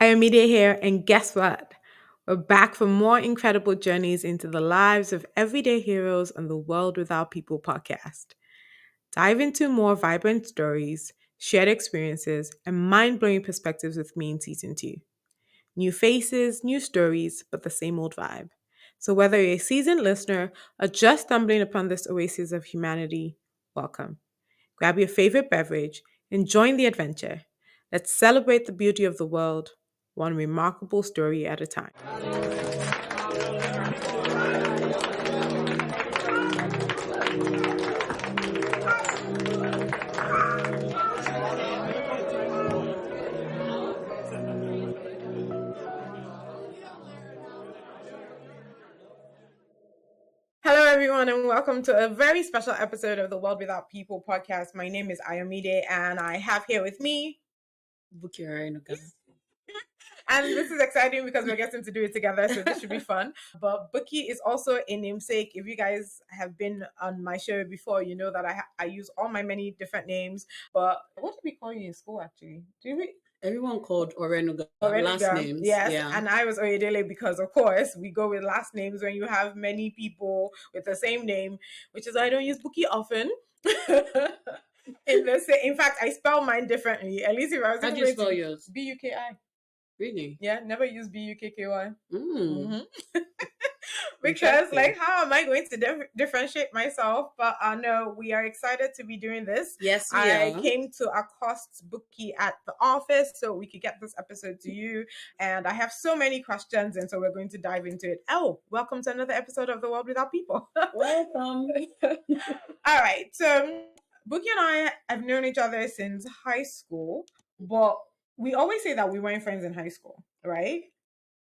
Ayomide here, and guess what? We're back for more incredible journeys into the lives of everyday heroes on the World Without People podcast. Dive into more vibrant stories, shared experiences, and mind blowing perspectives with me in season 2. New faces, new stories, but the same old vibe. So, whether you're a seasoned listener or just stumbling upon this oasis of humanity, welcome. Grab your favorite beverage and join the adventure. Let's celebrate the beauty of the world, one remarkable story at a time. Hello, everyone, and welcome to a very special episode of the World Without People podcast. My name is Ayomide, and I have here with me Bukky Orenuga. And this is exciting because we're getting to do it together, so this should be fun. But Bukky is also a namesake. If you guys have been on my show before, you know that I use all my many different names. But what did we call you in school, actually? Everyone called Orenuga last Orenuga, names. yes. Yeah. And I was Oyedele because, of course, we go with last names when you have many people with the same name, which is why I don't use Bukky often. In fact, I spell mine differently. At least if I was How do you spell yours? Buki. Really? Yeah, never use Bukky. Mm. Because, like, how am I going to differentiate myself? But no, we are excited to be doing this. Yes, we I are. came to accost Bukky at the office so we could get this episode to you. And I have so many questions, and so we're going to dive into it. Oh, welcome to another episode of The World Without People. Welcome. All right. So, Bukky and I have known each other since high school, but we always say that we weren't friends in high school, right?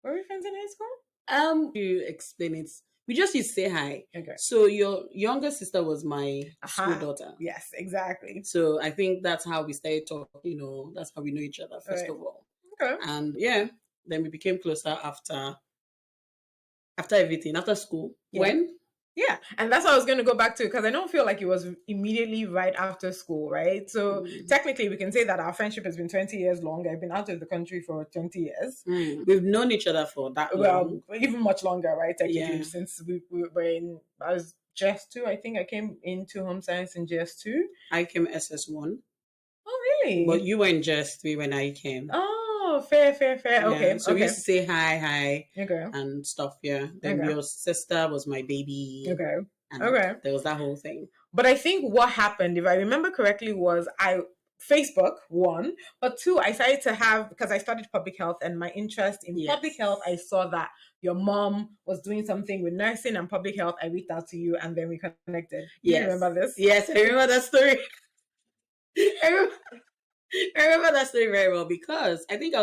Were we friends in high school? You explain it. We just used to say hi. Okay. So your younger sister was my school daughter. Yes, exactly. So I think that's how we started talking. That's how we know each other first of all. Okay. And yeah, then we became closer after everything, after school. Yeah. When? Yeah, and that's what I was going to go back to because I don't feel like it was immediately right after school, right? So technically, we can say that our friendship has been 20 years long. I've been out of the country for 20 years. We've known each other for that long. Well, even much longer, right? Technically, Yeah. since we were in, I was GS2. I think I came into home science in GS2. I came SS1. Oh, really? But you were in GS3 when I came. Oh, fair. Yeah, Okay. so we used to say hi, Okay. and stuff. Yeah. Then your sister was my baby. Okay. And Okay. there was that whole thing. But I think what happened, if I remember correctly, was Facebook, one, but two, I started to have, because I studied public health and my interest in public health, I saw that your mom was doing something with nursing and public health. I reached out to you and then we connected. Yes. You remember this? Yes, I remember that story. I remember that story very well because I think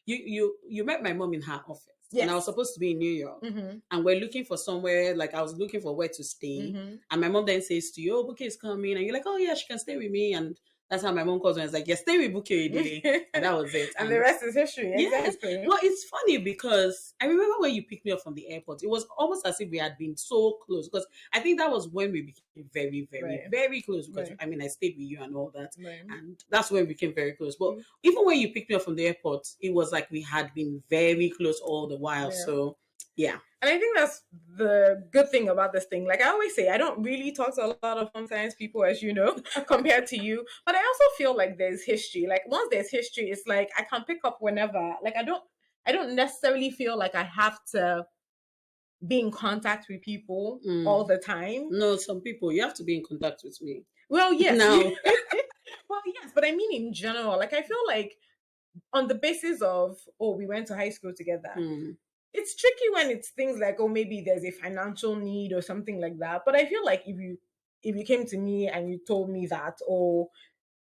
you met my mom in her office. Yes. And I was supposed to be in New York. And we're looking for somewhere, like I was looking for where to stay. And my mom then says to you, "Oh, Bukky is coming." And you're like, "Oh yeah, she can stay with me." And that's how my mom calls me. It's like, "Yeah, stay with Bukky." And that was it. And the rest is history. Exactly. Yes. Well, it's funny because I remember when you picked me up from the airport, it was almost as if we had been so close because I think that was when we became very, very, very close because I mean, I stayed with you and all that. And that's when we became very close. But even when you picked me up from the airport, it was like we had been very close all the while. So, yeah. And I think that's the good thing about this thing. Like I always say, I don't really talk to a lot of home science people, as you know, compared to you. But I also feel like there's history. Like once there's history, it's like I can pick up whenever. Like I don't necessarily feel like I have to be in contact with people all the time. No, some people you have to be in contact with me. Well, yes. No. Well, yes, but I mean in general. Like I feel like on the basis of we went to high school together. It's tricky when it's things like, oh, maybe there's a financial need or something like that. But I feel like if you came to me and you told me that, or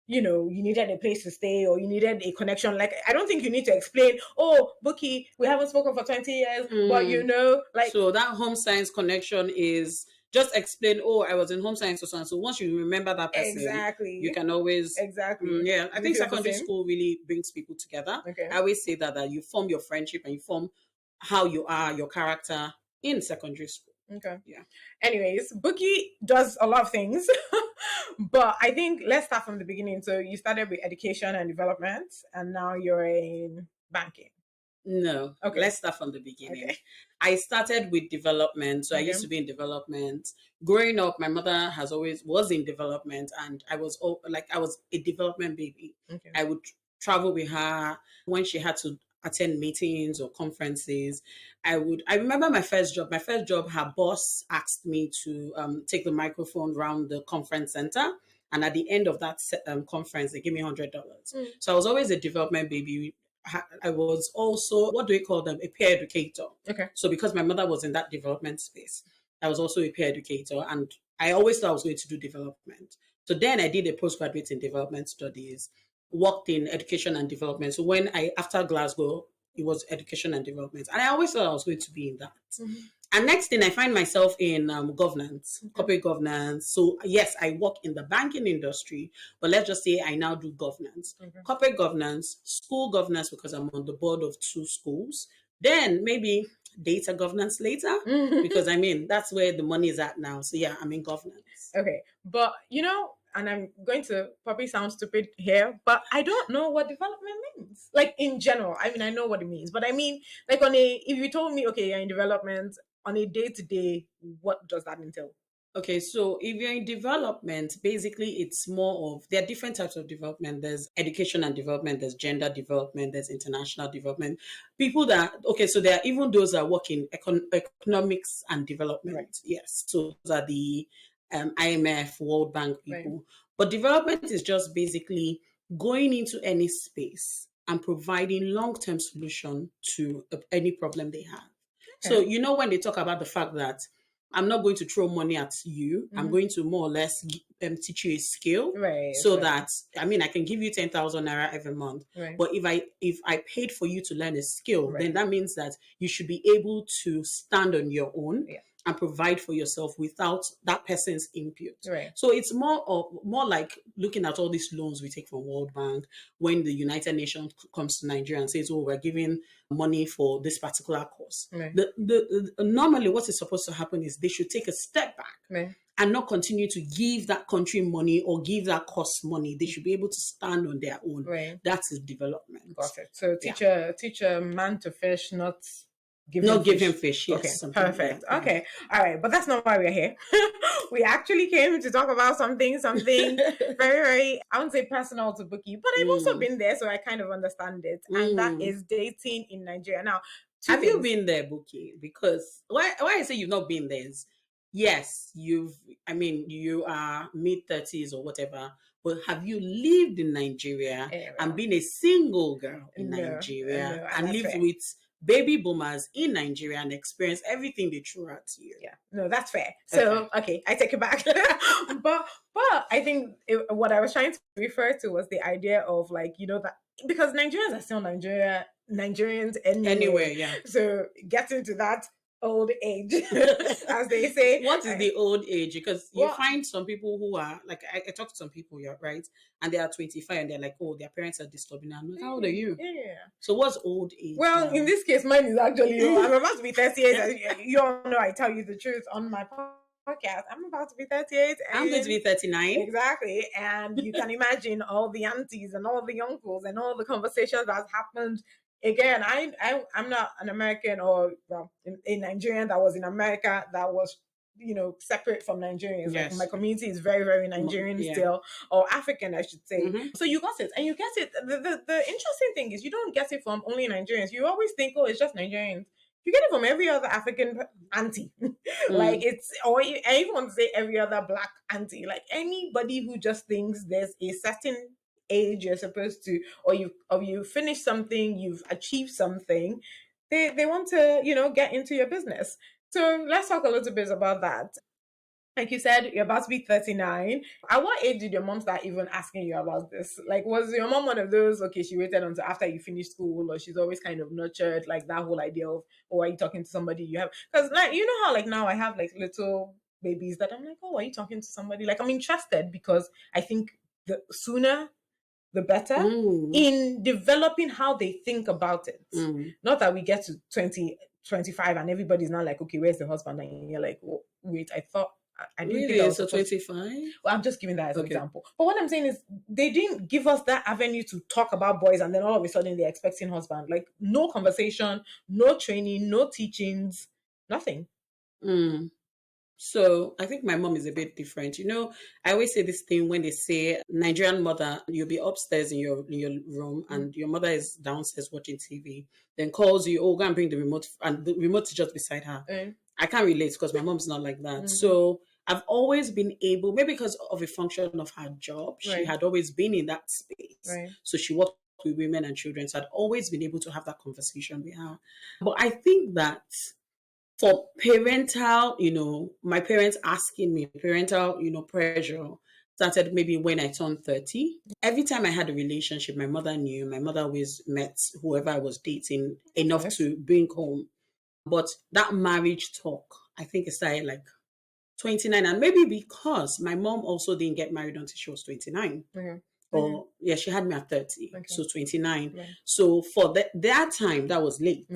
you needed a place to stay or you needed a connection, like I don't think you need to explain, oh, Bukky, we haven't spoken for 20 years, but like so that home science connection is just explain, oh, I was in home science or something. So once you remember that person, exactly, you can always exactly. I think secondary school really brings people together. I always say that you form your friendship and you form how you are, your character in secondary school. Okay. Yeah. Anyways, Bukky does a lot of things, but I think let's start from the beginning. So you started with education and development, and now you're in banking. No. Okay. Let's start from the beginning. Okay. I started with development. So I Okay. used to be in development. Growing up, my mother has always was in development, and I was I was a development baby. Okay. I would travel with her when she had to attend meetings or conferences. I remember my first job. My first job, her boss asked me to take the microphone around the conference center. And at the end of that conference, they gave me $100. So I was always a development baby. I was also, what do we call them? A peer educator. Okay. So because my mother was in that development space, I was also a peer educator, and I always thought I was going to do development. So then I did a postgraduate in development studies, worked in education and development. So after Glasgow, it was education and development. And I always thought I was going to be in that. And next thing, I find myself in governance, corporate governance. So yes, I work in the banking industry, but let's just say I now do governance, corporate governance, school governance, because I'm on the board of 2 schools. Then maybe data governance later, because I mean, that's where the money is at now. So yeah, I'm in governance. Okay. But, and I'm going to probably sound stupid here, but I don't know what development means. Like in general, I mean, I know what it means, but I mean, like if you told me, okay, you're in development on a day to day, what does that entail? Okay, so if you're in development, basically it's more of, there are different types of development. There's education and development, there's gender development, there's international development. So there are even those that work in economics and development. Right. Yes. So those are the IMF, World Bank people. Right. But development is just basically going into any space and providing long-term solution to any problem they have. Okay. So, when they talk about the fact that I'm not going to throw money at you. I'm going to more or less teach you a skill, right? So that I can give you 10,000 naira every month. Right. But if I paid for you to learn a skill, then that means that you should be able to stand on your own. Yeah. And provide for yourself without that person's input. Right. So it's more like looking at all these loans we take from World Bank when the United Nations comes to Nigeria and says, "Oh, we're giving money for this particular course." Right. Normally, what is supposed to happen is they should take a step back. Right. And not continue to give that country money or give that course money. They should be able to stand on their own. Right. That is development. Got it. So teach a man to fish, not give him fish. Yes. Okay, perfect. Like okay, all right, but that's not why we're here. We actually came to talk about something very, very, I wouldn't say personal to Bukky, but I've also been there, so I kind of understand it. And that is dating in Nigeria. Now, have you been there, Bukky? Because why I say you've not been there is, yes, you are mid-30s or whatever, but have you lived in Nigeria and been a single girl in Nigeria and lived with baby boomers in Nigeria and experience everything they threw at you? Yeah, no, that's fair. So, okay, I take it back. but I think what I was trying to refer to was the idea of that because Nigerians are still Nigerians anywhere. Yeah. So getting to that old age, as they say. What is the old age? Because you find some people who are I talk to some people, you're right, and they are 25 and they're like, oh, their parents are disturbing them. I'm like, how old are you? Yeah. So what's old age? Well, in this case, mine is actually, I'm about to be 38. You all know I tell you the truth on my podcast. I'm about to be 38. I'm going to be 39. Exactly. And you can imagine all the aunties and all the uncles and all the conversations that's happened. Again, I'm not an American or a Nigerian that was in America that was separate from Nigerians. Yes. Like my community is very, very Nigerian still, or African, I should say. So you got it, and you get it. The interesting thing is you don't get it from only Nigerians. You always think, oh, it's just Nigerians. You get it from every other African auntie. I even want to say every other black auntie. Like anybody who just thinks there's a certain age you're supposed to, or you finish something, you've achieved something, they want to get into your business. So let's talk a little bit about that. Like you said, you're about to be 39. At what age did your mom start even asking you about this? Like, was your mom one of those, okay, she waited until after you finished school, or she's always kind of nurtured, like that whole idea of, oh, are you talking to somebody you have? Because how now I have little babies that I'm like, oh, are you talking to somebody? Like, I'm interested because I think the sooner the better in developing how they think about it. Not that we get to 20, 25 and everybody's not like, okay, where's the husband? And you're like, oh, wait, I thought I didn't think I Really? was So supposed. 25? Well, I'm just giving that as an Okay. example. But what I'm saying is, they didn't give us that avenue to talk about boys, and then all of a sudden they're expecting husband. Like no conversation, no training, no teachings, nothing. Mm. So I think my mom is a bit different. I always say this thing when they say Nigerian mother, you'll be upstairs in your room and your mother is downstairs watching TV, then calls you, oh, go and bring the remote, and the remote is just beside her. I can't relate because my mom's not like that. So I've always been able, maybe because of a function of her job, she had always been in that space. So she worked with women and children. So I'd always been able to have that conversation with her. But I think that for parental, my parents asking me, parental, pressure started maybe when I turned 30. Every time I had a relationship, my mother knew. My mother always met whoever I was dating enough to bring home. But that marriage talk, I think it started like 29. And maybe because my mom also didn't get married until she was 29. Or yeah, she had me at 30. So 29. So for that time, that was late.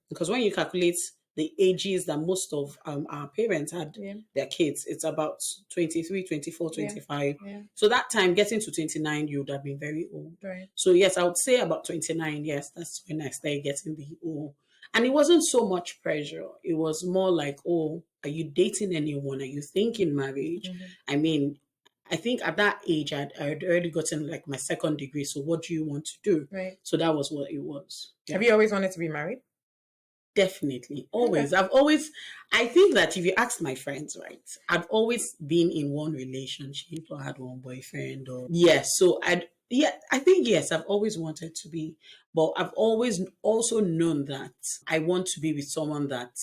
Because when you calculate the ages that most of our parents had their kids, it's about 23, 24, 25. So that time, getting to 29, you would have been very old. So yes, I would say about 29. Yes, that's when I started getting the old. And it wasn't so much pressure. It was more like, oh, are you dating anyone? Are you thinking marriage? I mean, I think at that age, I'd already gotten like my second degree. So what do you want to do? So that was what it was. Have you always wanted to be married? Definitely. Always. I think that if you ask my friends, right, I've always been in one relationship or had one boyfriend or, yes. So I think, yes, I've always wanted to be, but I've always also known that I want to be with someone that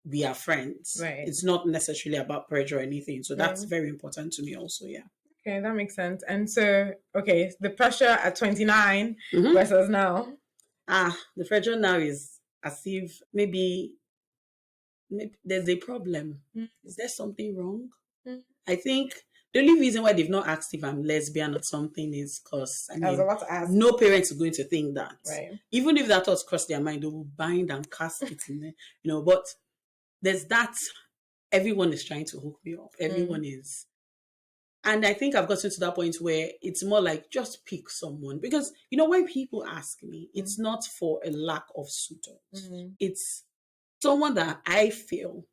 we are friends. It's not necessarily about pressure or anything. So that's very important to me also. Yeah. Okay, that makes sense. And so, okay, the pressure at 29 versus now. The pressure now is as if maybe there's a problem. Is there something wrong? I think the only reason why they've not asked if I'm lesbian or something is because I was about to ask. no parents are going to think that. Even if that thought crossed their mind, they will bind and cast it in there. But there's that. Everyone is trying to hook me up. Everyone is. And I think I've gotten to that point where it's more like just pick someone. Because, when people ask me, it's not for a lack of suitors. It's someone that I feel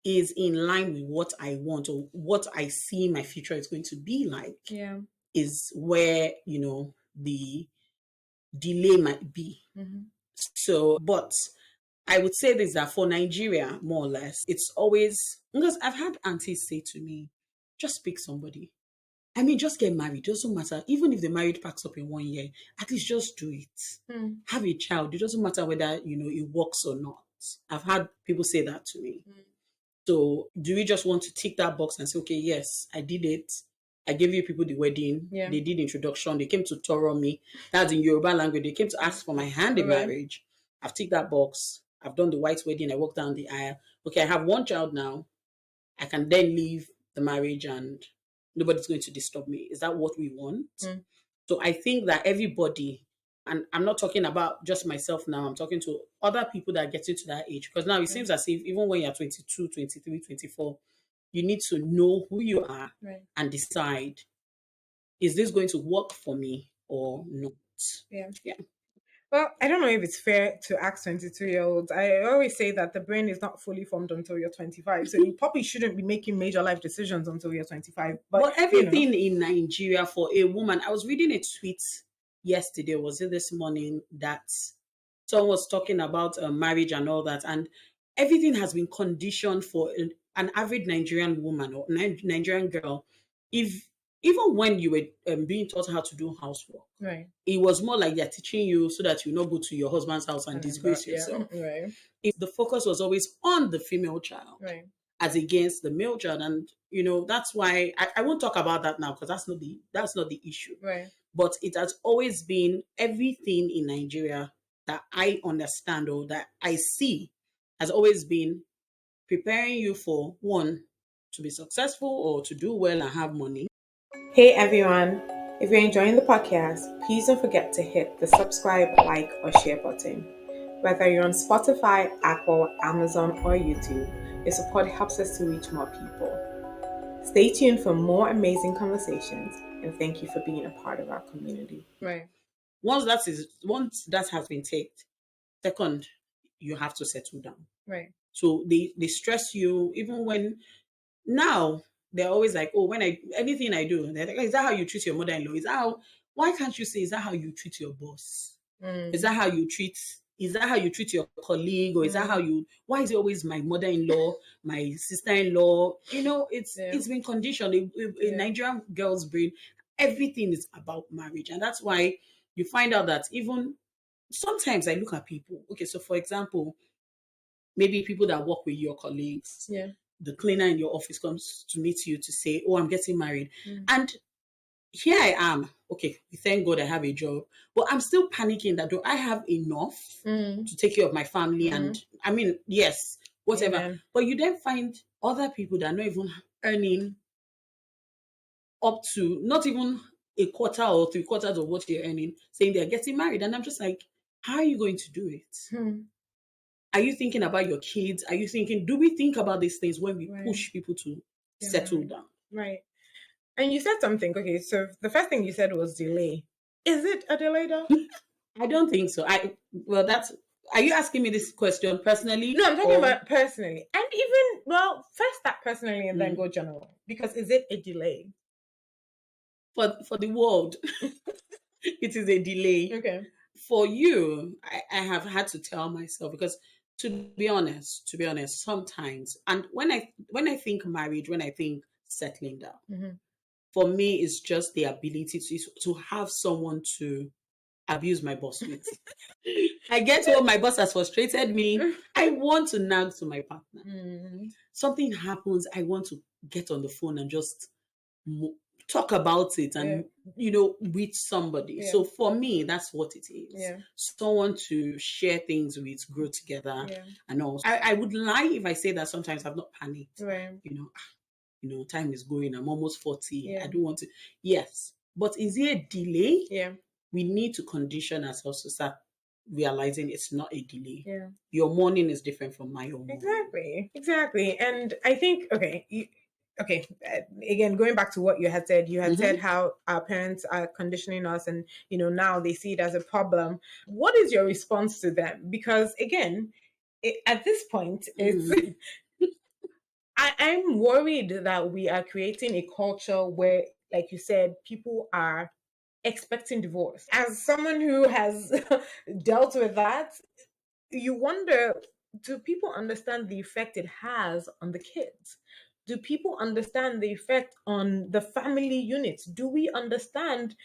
is in line with what I want or what I see my future is going to be like. Is where, the delay might be. So, but I would say this, that for Nigeria, more or less, it's always, because I've had aunties say to me, just pick somebody. I mean, just get married. It doesn't matter. Even if the marriage packs up in 1 year, at least just do it. Have a child. It doesn't matter whether, it works or not. I've had people say that to me. So do we just want to tick that box and say, okay, yes, I did it. I gave you people the wedding. They did introduction. They came to Toro me. That's in Yoruba language. They came to ask for my hand in marriage. I've ticked that box. I've done the white wedding. I walked down the aisle. Okay, I have one child now. I can then leave the marriage and nobody's going to disturb me. Is that what we want? So I think that everybody, and I'm not talking about just myself now, I'm talking to other people that are getting to that age. Because now it seems as if even when you're 22, 23, 24, you need to know who you are and decide, is this going to work for me or not? Yeah. Well, I don't know if it's fair to ask 22-year-olds. I always say that the brain is not fully formed until you're 25. So you probably shouldn't be making major life decisions until you're 25. But everything in Nigeria for a woman, I was reading a tweet yesterday, was it this morning, that someone was talking about marriage and all that. And everything has been conditioned for an average Nigerian woman or Nigerian girl. If Even when you were being taught how to do housework, it was more like they're teaching you so that you not go to your husband's house and disgrace yourself. If the focus was always on the female child as against the male child, and that's why I won't talk about that now because that's not the issue. But it has always been everything in Nigeria that I understand or that I see has always been preparing you for one, to be successful or to do well and have money. Hey everyone, if you're enjoying the podcast, please don't forget to hit the subscribe, like, or share button. Whether you're on Spotify, Apple, Amazon, or YouTube, your support helps us to reach more people. Stay tuned for more amazing conversations, and thank you for being a part of our community. Right. Once that has been taken, second, you have to settle down. Right. So they stress you even when now they're always like, oh, when I anything I do, they're like, is that how you treat your mother-in-law? Is that how why can't you say is that how you treat your boss? Is that how you treat is that how you treat your colleague? Or is that how you why is it always my mother-in-law, my sister-in-law? It's been conditioned in Nigerian girls' brain. Everything is about marriage. And that's why you find out that even sometimes I look at people. Okay, so for example, maybe people that work with your colleagues. Yeah. The cleaner in your office comes to meet you to say, oh, I'm getting married. And here I am. Okay, thank God I have a job. But I'm still panicking that do I have enough to take care of my family? And I mean, yes, whatever. Amen. But you then find other people that are not even earning up to not even a quarter or three quarters of what they're earning, saying they're getting married. And I'm just like, how are you going to do it? Are you thinking about your kids? Are you thinking, do we think about these things when we push people to settle down? Right. And you said something. Okay, so the first thing you said was delay. Is it a delay though? I don't think so. Are you asking me this question personally? No, I'm talking about personally. And even, well, first that personally and then go general. Because is it a delay? For the world, it is a delay. Okay. For you, I have had to tell myself because to be honest, sometimes, and when I think marriage, when I think settling down, for me, it's just the ability to have someone to abuse my boss with. I get home, my boss has frustrated me. I want to nag to my partner. Something happens, I want to get on the phone and just talk about it and with somebody. So for me, that's what it is. Someone to share things with, grow together, and all. I would lie if I say that sometimes I've not panicked. Right. Time is going. I'm almost 40. I don't want to. Yes, but is it a delay? Yeah. We need to condition ourselves to start realizing it's not a delay. Yeah. Your morning is different from my own. Exactly. And I think again, going back to what you had said, said how our parents are conditioning us, and now they see it as a problem. What is your response to them? Because again, at this point, it's I'm worried that we are creating a culture where, like you said, people are expecting divorce. As someone who has dealt with that, you wonder, do people understand the effect it has on the kids? Do people understand the effect on the family units? Do we understand,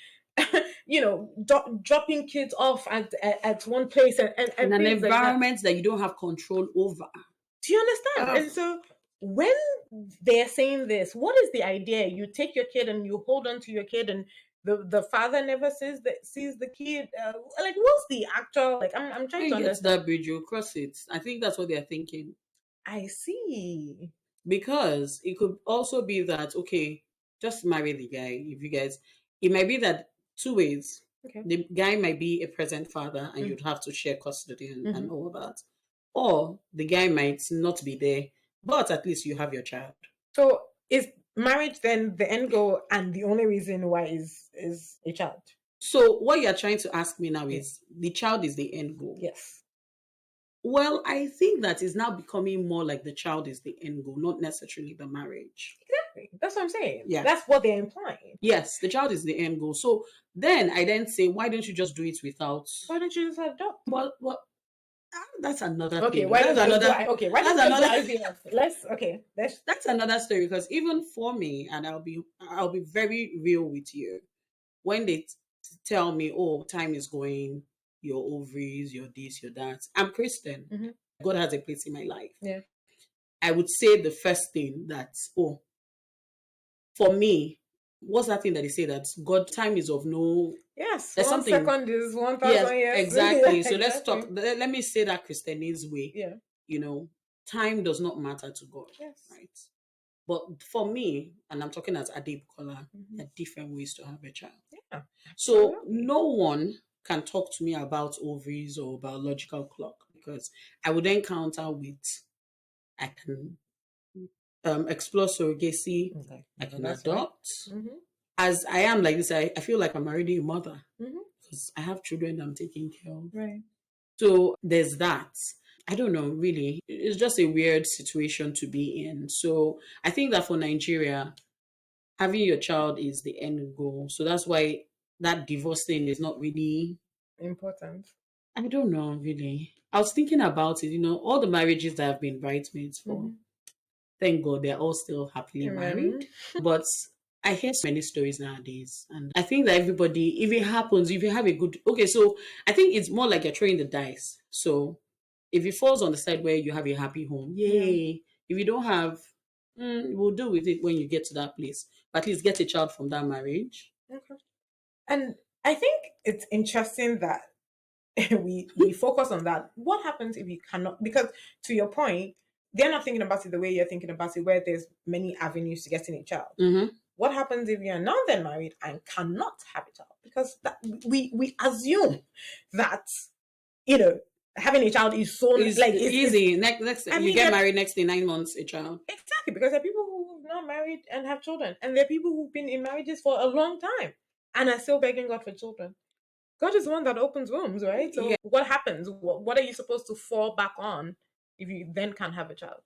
dropping kids off at one place and in an things like that? environment that you don't have control over? Do you understand? And so when they're saying this, what is the idea? You take your kid and you hold on to your kid, and the father never sees the kid. Like, what's the actual? Like, I'm trying to understand. That bridge, you cross it. I think that's what they're thinking. I see. Because it could also be that, okay, just marry the guy. If you guys, it might be that two ways. Okay. The guy might be a present father and you'd have to share custody and all that. Or the guy might not be there, but at least you have your child. So is marriage then the end goal and the only reason why is a child? So what you're trying to ask me now is the child is the end goal. Yes. Well, I think that is now becoming more like the child is the end goal, not necessarily the marriage. Exactly. That's what I'm saying. Yeah. That's what they're implying. Yes, the child is the end goal. So then I then say, why don't you just do it without? Why don't you just adopt? Well, that's another okay. thing. Why that's don't another? Okay. Why that's another idea? That's another story because even for me, and I'll be very real with you. When they tell me, "Oh, time is going, your ovaries, your this, your that," I'm Christian. God has a place in my life. Yeah. I would say the first thing that, for me, what's that thing that they say that God time is of no. Yes, there's something. Second is 1,000 yes, years. Exactly. Yeah, so let's talk. Let me say that Christianese way. Yeah. Time does not matter to God. Yes. Right. But for me, and I'm talking as Ade Bukola, there are different ways to have a child. Yeah. So no one can talk to me about ovaries or biological clock because I would then counter with I can explore surrogacy. Okay. I No, can that's fine. adopt. As I am like this, I feel like I'm already a mother Mm-hmm. because I have children that I'm taking care of. Right. So there's that. I don't know, really. It's just a weird situation to be in. So I think that for Nigeria, having your child is the end goal. So that's why that divorce thing is not really, Important. I don't know, really. I was thinking about it, all the marriages that I've been bridesmaids for, thank God they're all still happily married. Amen. But I hear so many stories nowadays. And I think that everybody, if it happens, if you have a good, okay, so I think it's more like you're throwing the dice. So if it falls on the side where you have a happy home, yay. If you don't have, we'll deal with it when you get to that place. But at least get a child from that marriage. Okay. And I think it's interesting that we focus on that. What happens if you cannot? Because to your point, they're not thinking about it the way you're thinking about it, where there's many avenues to getting a child. Mm-hmm. What happens if you're not then married and cannot have a child? Because we assume that having a child is so It's like easy. Next, I you mean, get married next in 9 months, a child. exactly, because there are people who've not married and have children, and there are people who've been in marriages for a long time and are still begging God for children. God is the one that opens wombs, right? So Yeah. what happens? What are you supposed to fall back on if you then can't have a child?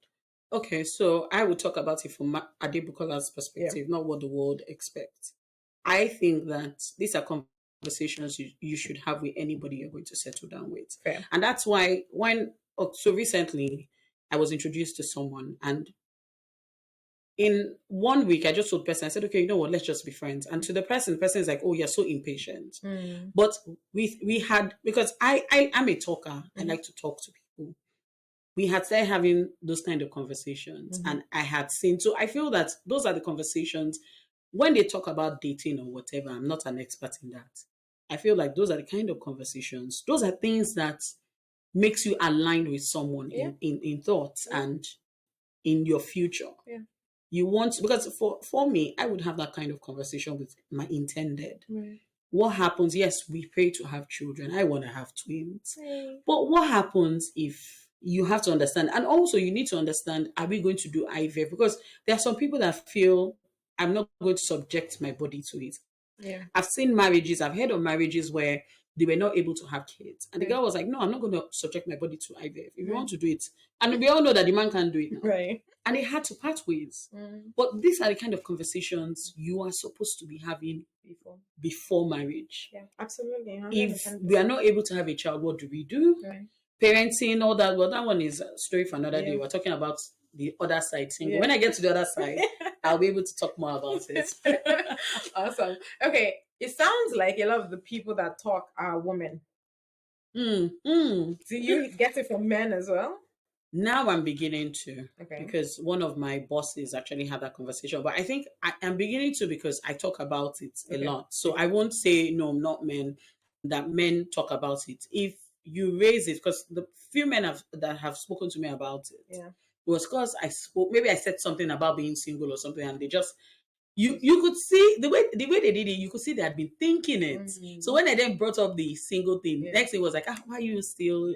Okay, so I will talk about it from Adebukola's perspective, not what the world expects. I think that these are conversations you should have with anybody you're going to settle down with. Fair. And that's why so recently I was introduced to someone, and in 1 week I just told the person, I said, okay, you know what, let's just be friends. And to the person is like, oh, you're so impatient. But we had, because I'm a talker, I like to talk to people. We had started having those kind of conversations, and I had seen, so I feel that those are the conversations when they talk about dating or whatever. I'm not an expert in that. I feel like those are the kind of conversations, those are things that makes you aligned with someone in thoughts and in your future. You want, because for me, I would have that kind of conversation with my intended. What happens? Yes, we pray to have children. I want to have twins. But what happens if you have to understand? And also, you need to understand, are we going to do IVF? Because there are some people that feel, I'm not going to subject my body to it. I've seen marriages, I've heard of marriages where they were not able to have kids. And the girl was like, no, I'm not going to subject my body to IVF. If you want to do it. And we all know that the man can't do it now. Right. And they had to part ways. But these are the kind of conversations you are supposed to be having before marriage. Yeah, absolutely. 100%. If we are not able to have a child, what do we do? Right. Parenting, all that. Well, that one is a story for another day. We're talking about the other side single. When I get to the other side, I'll be able to talk more about it. Awesome. Okay. It sounds like a lot of the people that talk are women. Do you get it from men as well? Now I'm beginning to, Okay. because one of my bosses actually had that conversation. But I think I'm beginning to, because I talk about it a lot. So I won't say, no, not men, that men talk about it. If you raise it, because the few men that have spoken to me about it, was because I spoke, maybe I said something about being single or something, and they just, you could see the way they did it, you could see they had been thinking it. So when I then brought up the single thing, next thing was like, why are you still,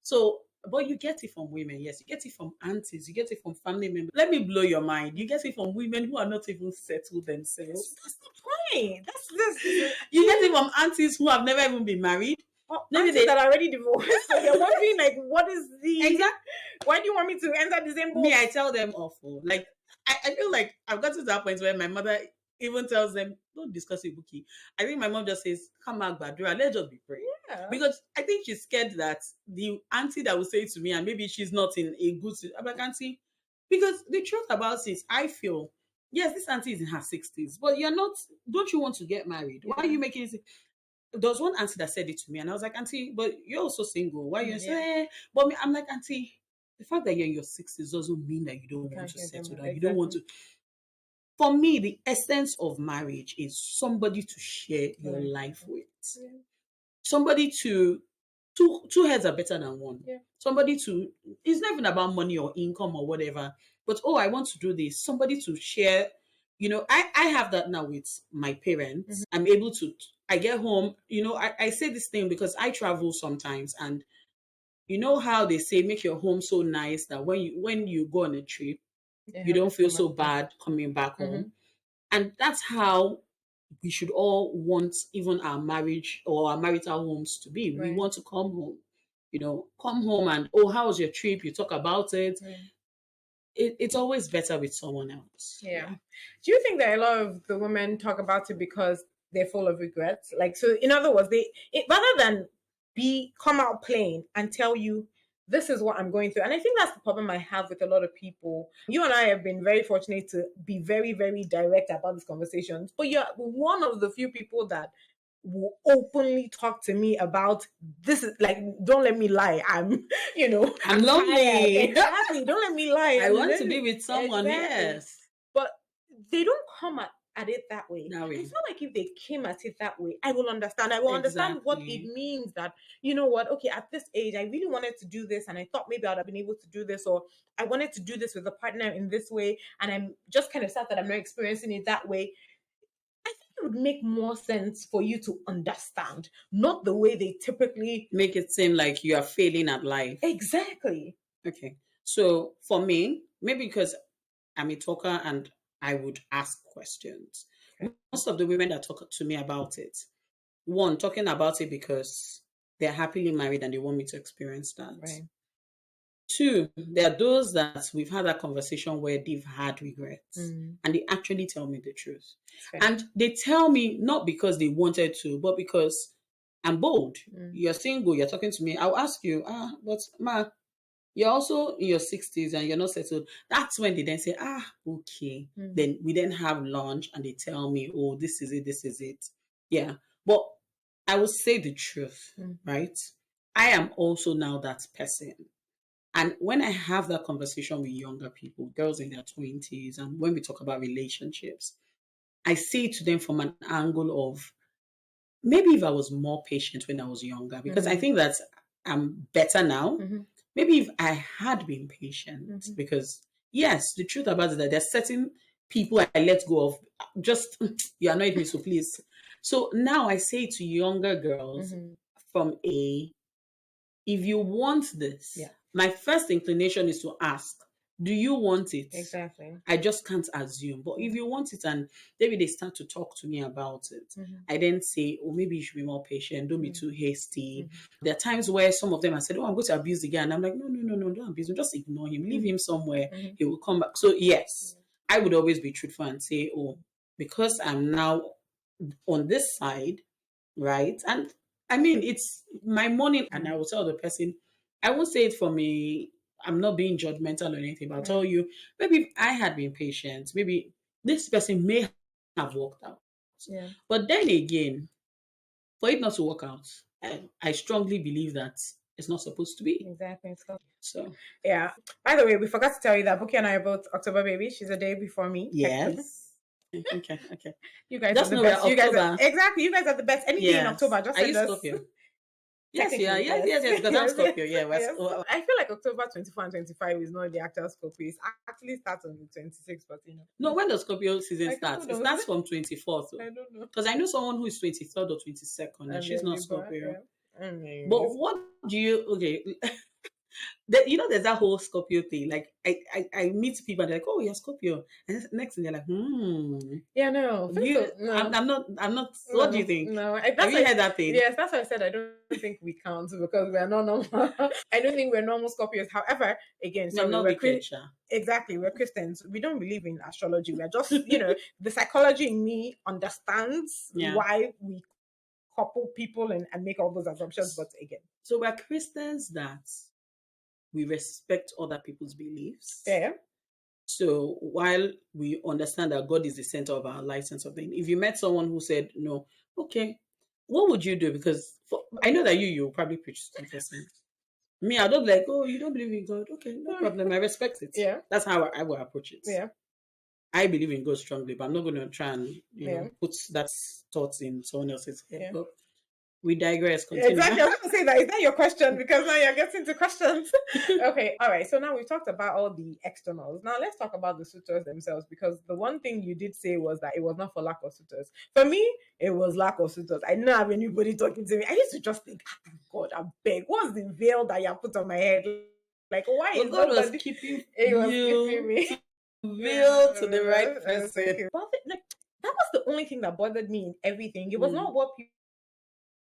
so, but you get it from women, yes. You get it from aunties, you get it from family members. Let me blow your mind. You get it from women who are not even settled themselves. That's the point. You get it from aunties who have never even been married. Maybe they that are already divorced. So they're wondering, like, what is the exact? Why do you want me to enter the same boat? Me, I tell them awful. Like, I feel like I've got to that point where my mother even tells them, don't discuss it, Bukky. I think my mom just says, come out, Badura, let's just be praying. Because I think she's scared that the auntie that will say it to me, and maybe she's not in a good situation. I'm like, auntie, because the truth about it, I feel, yes, this auntie is in her 60s, but you're not, don't you want to get married? Why are you making it? There was one auntie that said it to me, and I was like, auntie, but you're also single. Why are you saying? But me, I'm like, auntie, the fact that you're in your 60s doesn't mean that you don't want to settle down. You don't want to. For me, the essence of marriage is somebody to share your life with. Somebody to, two heads are better than one. Somebody to, it's not even about money or income or whatever, but I want to do this. Somebody to share. I have that now with my parents. I'm able to, I get home, I say this thing because I travel sometimes, and you know how they say make your home so nice that when you go on a trip, You don't feel so bad coming back home. And that's how we should all want even our marriage or our marital homes to be. We want to come home, come home and, oh, how was your trip? You talk about it. It's always better with someone else. Yeah. Do you think that a lot of the women talk about it because they're full of regrets? Like, so in other words, rather than come out plain and tell you this is what I'm going through. And I think that's the problem I have with a lot of people. You and I have been very fortunate to be very, very direct about these conversations. But you're one of the few people that will openly talk to me about this. Is like, don't let me lie. I'm lonely. Exactly. Don't let me lie. I want to be with someone. Exactly. Yes. But they don't come at it that way. I feel like if they came at it that way, I will understand. I will understand what it means that, you know what, okay, at this age, I really wanted to do this and I thought maybe I'd have been able to do this, or I wanted to do this with a partner in this way and I'm just kind of sad that I'm not experiencing it that way. I think it would make more sense for you to understand, not the way they typically make it seem like you are failing at life. Exactly. Okay. So for me, maybe because I'm a talker and I would ask questions. Okay. Most of the women that talk to me about it, one, talking about it because they're happily married and they want me to experience that. Right. Two, there are those that we've had that conversation where they've had regrets and they actually tell me the truth. Okay. And they tell me not because they wanted to, but because I'm bold. You're single, you're talking to me. I'll ask you, but ma, you're also in your 60s and you're not settled. That's when they then say, okay. Then we then have lunch and they tell me, oh, this is it, this is it. Yeah. But I will say the truth, right? I am also now that person. And when I have that conversation with younger people, girls in their 20s, and when we talk about relationships, I say to them from an angle of maybe if I was more patient when I was younger, because I think that I'm better now. Maybe if I had been patient, because yes, the truth about it is that there's certain people I let go of. Just, you annoyed me, so please. So now I say to younger girls from if you want this, my first inclination is to ask, do you want it? Exactly. I just can't assume. But if you want it and maybe they start to talk to me about it, I then say, oh, maybe you should be more patient. Don't be too hasty. There are times where some of them have said, oh, I'm going to abuse the guy. And I'm like, no, don't abuse him. Just ignore him. Leave him somewhere. He will come back. So yes, I would always be truthful and say, oh, because I'm now on this side, right? And I mean, it's my money, and I will tell the person, I won't say it for me. I'm not being judgmental or anything, but I'll tell you, maybe if I had been patient, maybe this person may have worked out. Yeah. But then again, for it not to work out, I strongly believe that it's not supposed to be. Exactly. So yeah. By the way, we forgot to tell you that Bukky and I are both October babies. She's a day before me. Yes. Okay. You guys just are the know best. We're October. Exactly. You guys are the best. Anything in October, just send us. Scorpio? Yes, yeah, yes, because I'm Scorpio. Yeah, yes. I feel like October 24 and 25 is not the actual Scorpio. It actually starts on the 26th, but No, when the Scorpio season starts, it starts from 24th. I don't know. Because I know someone who is 23rd or 22nd, and she's not Scorpio. Yeah. But what do you, there's that whole Scorpio thing. Like, I meet people and they're like, oh, you're Scorpio. And next thing they're like, Yeah, no. No. I'm not. What do you think? No. Have you heard that thing? Yes, that's why I said I don't think we count because we are not normal. I don't think we're normal Scorpios. However, again, exactly, we're Christians. We don't believe in astrology. We're just, the psychology in me understands why we couple people and make all those assumptions. But again, so we're Christians that we respect other people's beliefs. Yeah. So while we understand that God is the center of our lives and something, if you met someone who said no, okay, what would you do? Because I know that you probably preach to person. Me, I don't like, oh, you don't believe in God. Okay, no problem. I respect it. Yeah. That's how I will approach it. Yeah. I believe in God strongly, but I'm not going to try and put that thoughts in someone else's head. Yeah. But we digress. Continue. Exactly. I was going to say that. Is that your question? Because now you're getting to questions. Okay. All right. So now we've talked about all the externals. Now let's talk about the suitors themselves, because the one thing you did say was that it was not for lack of suitors. For me, it was lack of suitors. I didn't have anybody talking to me. I used to just think, God, I beg, what's the veil that you put on my head? Like, why is God was keeping keeping me? reveal to the right person. Okay. But like that was the only thing that bothered me in everything. It was not what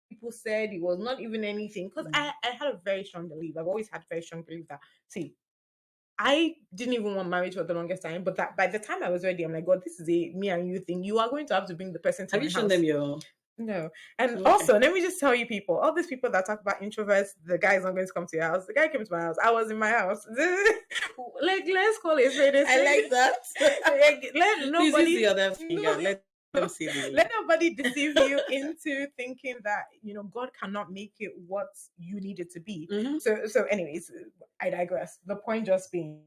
people said. It was not even anything because I had a very strong belief. I've always had very strong belief that see, I didn't even want marriage for the longest time, but that by the time I was ready, I'm like, God, this is a me and you thing. You are going to have to bring the person to Have my you shown house. them your? No. And Okay. also, let me just tell you people, all these people that talk about introverts, the guy is not going to come to your house. The guy came to my house. I was in my house. Like, let's call it straight. I like that. Like, let Please nobody use the other finger. Let them see the. let nobody deceive you into thinking that God cannot make it what you need it to be. Mhm. So anyways, I digress. The point just being,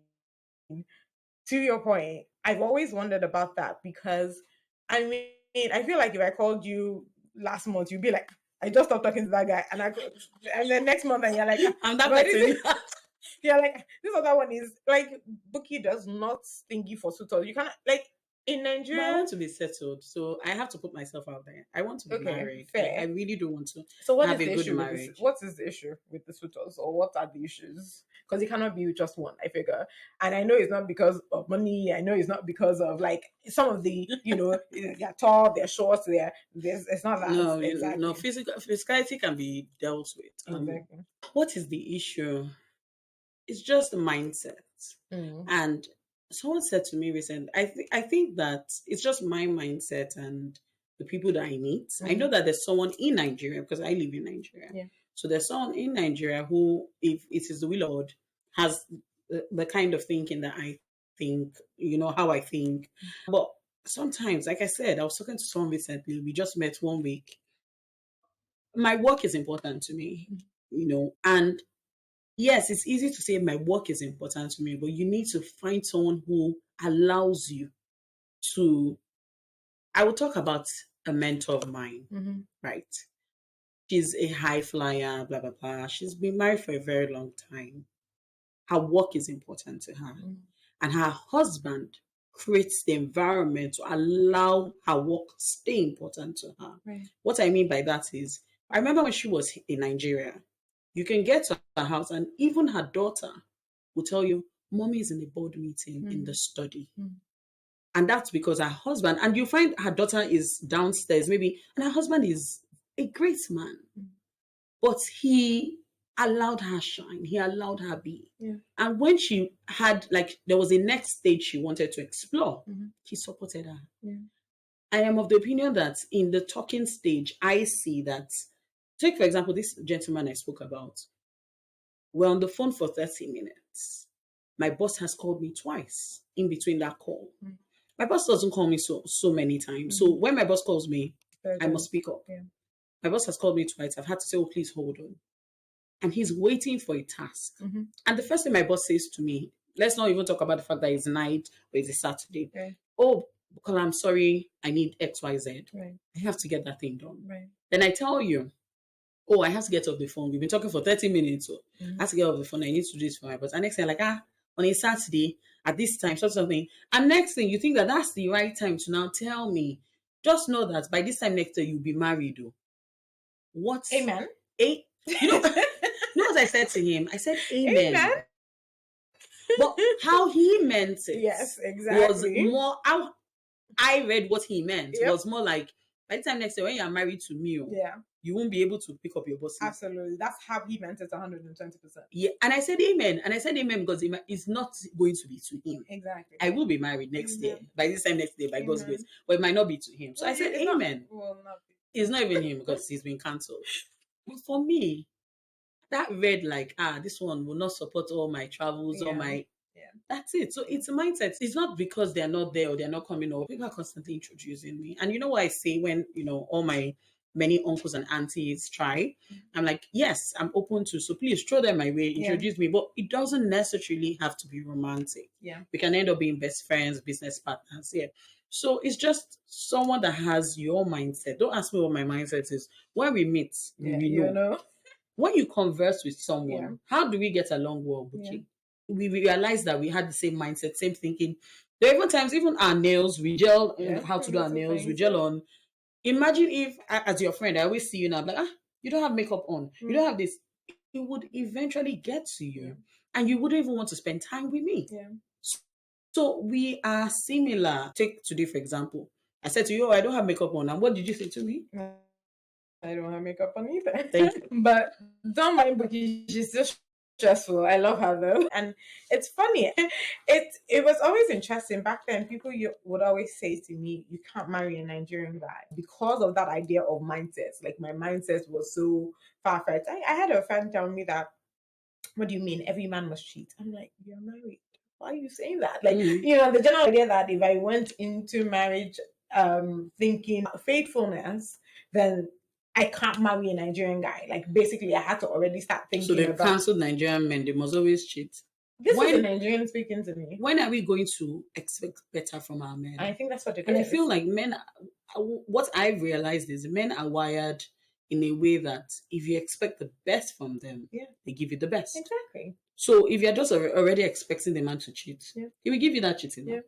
to your point, I've always wondered about that because I mean, I feel like if I called you last month, you'd be like, I just stopped talking to that guy, and then next month, and you're like, I'm that but person. you're like, this other one is like, Bukky does not stingy for suitors. You cannot like in But I Nigeria. want to be settled, so I have to put myself out there. I want to be Okay, married. fair. I really do want to So what have is a the good issue with this? marriage. What is the issue with the suitors, or what are the issues? Because it cannot be with just one, I figure. And I know it's not because of money. I know it's not because of like some of the, they're tall, they're short, it's not that No, exactly. no, physicality can be dealt with. Exactly. What is the issue? It's just the mindset. Mm. And someone said to me recently, I think that it's just my mindset and the people that I meet. I know that there's someone in Nigeria because I live in Nigeria. Yeah. So there's someone in Nigeria who, if it is the will of God, has the kind of thinking that I think, how I think. But sometimes, like I said, I was talking to someone recently. We just met one week. My work is important to me, and yes, it's easy to say my work is important to me, but you need to find someone who allows you to. I will talk about a mentor of mine, right? She's a high flyer, blah, blah, blah. She's been married for a very long time. Her work is important to her. And her husband creates the environment to allow her work stay important to her. Right. What I mean by that is, I remember when she was in Nigeria, you can get to her house and even her daughter will tell you, Mommy is in a board meeting in the study. And that's because her husband, and you find her daughter is downstairs, maybe, and her husband is a great man. But he allowed her shine, he allowed her be. Yeah. And when she had, like, there was a next stage she wanted to explore, he supported her. Yeah. I am of the opinion that in the talking stage, I see that, take for example, this gentleman I spoke about. We're on the phone for 30 minutes. My boss has called me twice in between that call. My boss doesn't call me so many times. So when my boss calls me, I must speak up. Yeah. My boss has called me twice. I've had to say, oh, please hold on. And he's waiting for a task. And the first thing my boss says to me, let's not even talk about the fact that it's night or it's a Saturday. Right. Oh, because I'm sorry, I need XYZ. Right. I have to get that thing done. Right. Then I tell you, oh, I have to get off the phone. We've been talking for 30 minutes. So I have to get off the phone. I need to do this for my boss. And next thing, like, on a Saturday at this time, something. And next thing, you think that that's the right time to now tell me, just know that by this time next year, you'll be married. Though. What? Amen. You know, what I said to him? I said, Amen. Amen. But how he meant it, Yes, exactly, was more. How I read what he meant Yep. was more like, by the time next year, when you're married to me, you won't be able to pick up your bosses. Absolutely. That's how he meant it 120%. Yeah. And I said amen. And I said amen because it's not going to be to him. Exactly. I will be married next year. By this time next year, by God's grace. But it might not be to him. So I said amen. Not be. It's not even him because he's been cancelled. But for me, that read like, this one will not support all my travels, all my. Yeah. That's it. So it's a mindset. It's not because they're not there or they're not coming over. People are constantly introducing me. And you know what I say when, all my many uncles and aunties try? I'm like, yes, I'm open to. So please throw them my way, introduce me. But it doesn't necessarily have to be romantic. Yeah. We can end up being best friends, business partners. Yeah. So it's just someone that has your mindset. Don't ask me what my mindset is. When we meet, we know. When you converse with someone, how do we get along well, Bukky? We realized that we had the same mindset, same thinking. There are even times, even our nails, we gel how to do our nails, we gel on. Imagine if, as your friend, I always see you now, I'm like, you don't have makeup on, you don't have this. It would eventually get to you, and you wouldn't even want to spend time with me. Yeah. So we are similar. Take today, for example. I said to you, oh, I don't have makeup on. And what did you say to me? I don't have makeup on either. Thank you. But don't mind Bukky, she's just stressful. I love her though. And it's funny. It was always interesting. Back then, people would always say to me, you can't marry a Nigerian guy because of that idea of mindsets. Like my mindset was so far fetched. I had a friend tell me that, what do you mean every man must cheat? I'm like, you're married. Why are you saying that? Like, the general idea that if I went into marriage thinking faithfulness, then I can't marry a Nigerian guy. Like basically I had to already start thinking So they've about cancelled Nigerian men. They must always cheat. this was a Nigerian speaking to me. When are we going to expect better from our men? I think that's what it And is. I feel like men, what I've realized is men are wired in a way that if you expect the best from them, they give you the best. Exactly. So if you're just already expecting the man to cheat, he will give you that cheating. Yeah.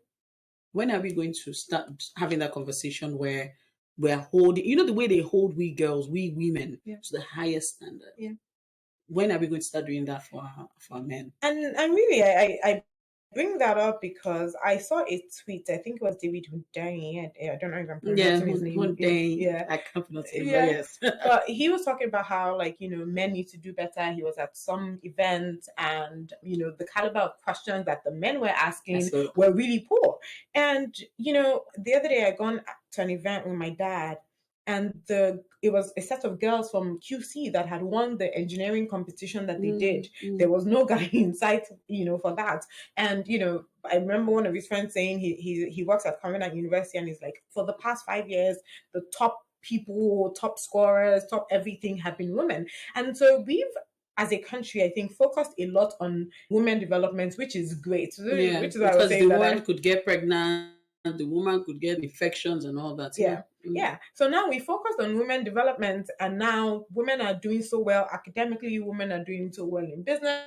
When are we going to start having that conversation where we're holding, the way they hold we girls, we women to the highest standard? Yeah. When are we going to start doing that for our men? And really, I bring that up because I saw a tweet. I think it was David Hundain. I don't know if I'm pronouncing his name. Hundain. Yeah, I can't pronounce it. Yeah. Yes. But he was talking about how, like, men need to do better. He was at some event, and the caliber of questions that the men were asking were really poor. And the other day I gone to an event with my dad, and it was a set of girls from QC that had won the engineering competition that they did. There was no guy in sight, for that. And I remember one of his friends saying he works at Covenant University, and he's like, for the past 5 years, the top people, top scorers, top everything have been women. And so we've, as a country, I think, focused a lot on women development, which is great. Yeah, which is why I was because saying the woman could get pregnant, the woman could get infections and all that. Yeah. Yeah. So now we focused on women development, and now women are doing so well academically, women are doing so well in business.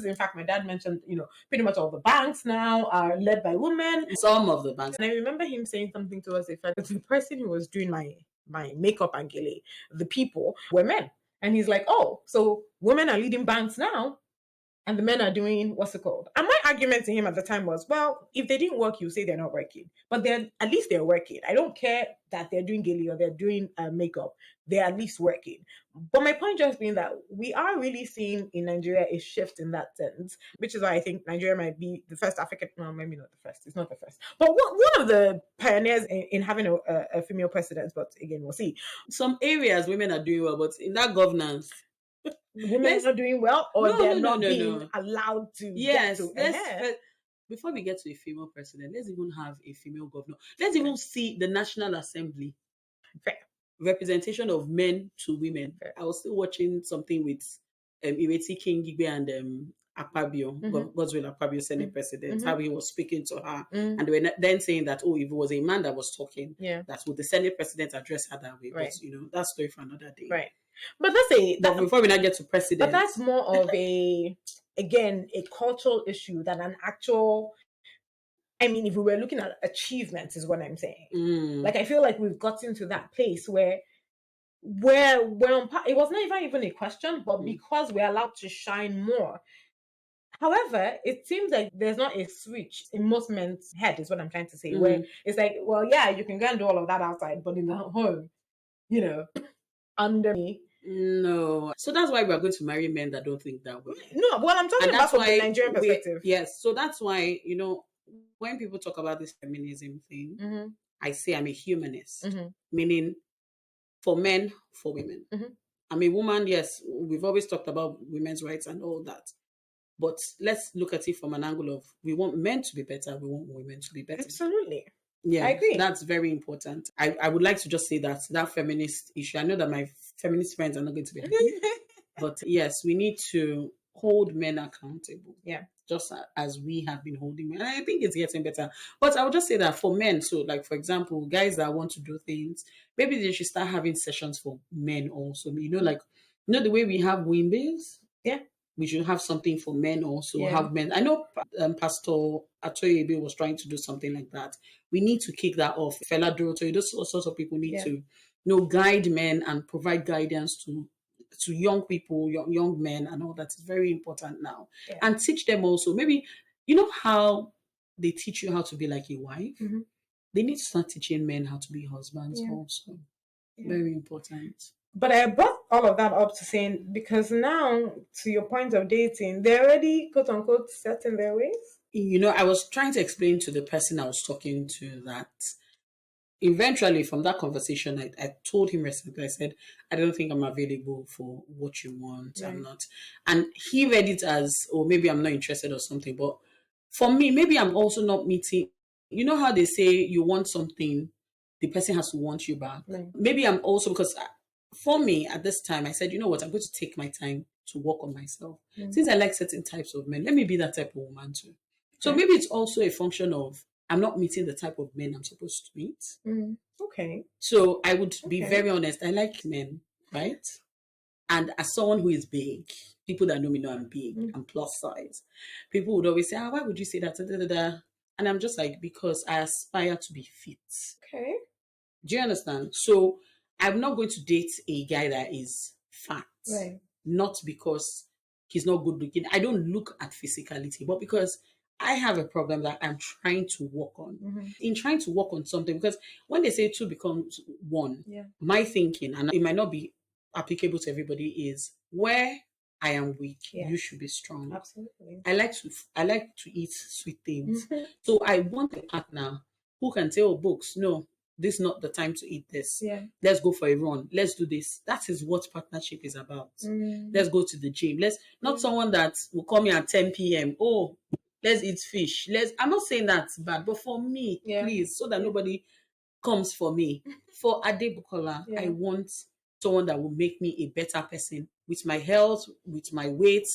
In fact, my dad mentioned, pretty much all the banks now are led by women. Some of the banks. And I remember him saying something to us, the person who was doing my makeup and gele, the people were men. And he's like, oh, so women are leading banks now, and the men are doing, what's it called? And my argument to him at the time was, well, if they didn't work, you say they're not working. But at least they're working. I don't care that they're doing gilly or they're doing makeup. They're at least working. But my point just being that we are really seeing in Nigeria a shift in that sense, which is why I think Nigeria might be the first African, well, maybe not the first, it's not the first, but one of the pioneers in having a female president. But again, we'll see. Some areas women are doing well, but in that governance, women are not doing well, or they're not being allowed to get to. Before we get to a female president, let's even have a female governor. Let's even see the National Assembly. Fair. Representation of men to women. Fair. I was still watching something with Ireti Kingigbe and Akpabio, Godswill Akpabio, Senate President, how he was speaking to her. And they were then saying that, if it was a man that was talking, that would the Senate President address her that way. Right. But, that's story for another day. Right. But before we now get to president. But that's more of a cultural issue than an actual. I mean, if we were looking at achievements, is what I'm saying. Like, I feel like we've gotten to that place where we're on it was not even a question, but because we're allowed to shine more. However, it seems like there's not a switch in most men's head, is what I'm trying to say, where it's like, well, yeah, you can go and do all of that outside, but in the home, under me. No. So that's why we're going to marry men that don't think that way. No, well, I'm talking about from the Nigerian perspective. Yes. So that's why, when people talk about this feminism thing, I say I'm a humanist, meaning for men, for women. I'm a woman, yes, we've always talked about women's rights and all that. But let's look at it from an angle of, we want men to be better, we want women to be better. Absolutely. Yeah, I agree. That's very important. I would like to just say that feminist issue, I know that my feminist friends are not going to be happy. But yes, we need to hold men accountable. Yeah. Just as we have been holding men. And I think it's getting better. But I would just say that for men, so like, for example, guys that want to do things, maybe they should start having sessions for men also. The way we have women's. Yeah. We should have something for men also, have men. I know Pastor Atoyebe was trying to do something like that. We need to kick that off. Fela Dorotoye, those sorts of people need to guide men and provide guidance to young people, young men and all that. Is very important now. Yeah. And teach them also. Maybe, how they teach you how to be like a wife, they need to start teaching men how to be husbands also. Very important. But I brought all of that up to saying, because now, to your point of dating, they're already, quote unquote, set in their ways. I was trying to explain to the person I was talking to that eventually from that conversation, I told him recently, I said, I don't think I'm available for what you want. I'm not. And he read it as, oh, maybe I'm not interested or something. But for me, maybe I'm also not meeting. You know how they say you want something, the person has to want you back. Maybe I'm also, because for me at this time, I said, you know what, I'm going to take my time to work on myself. Since I like certain types of men, let me be that type of woman too. So maybe it's also a function of I'm not meeting the type of men I'm supposed to meet. Okay. So I would be very honest. I like men, right? And as someone who is big, people that know me know I'm big, I'm plus size. People would always say, why would you say that? Da, da, da, da. And I'm just like, because I aspire to be fit. Okay. Do you understand? So I'm not going to date a guy that is fat. Right. Not because he's not good looking. I don't look at physicality, but because I have a problem that I'm trying to work on. In trying to work on something, because when they say two becomes one, my thinking, and it might not be applicable to everybody, is where I am weak, you should be strong. Absolutely. I like to eat sweet things. So I want a partner who can say, oh, books, no, this is not the time to eat this. Let's go for a run. Let's do this. That is what partnership is about. Let's go to the gym. Not someone that will call me at 10 p.m. Oh, let's eat fish. I'm not saying that's bad, but for me, please, so that nobody comes for me. For Adebukola, I want someone that will make me a better person with my health, with my weight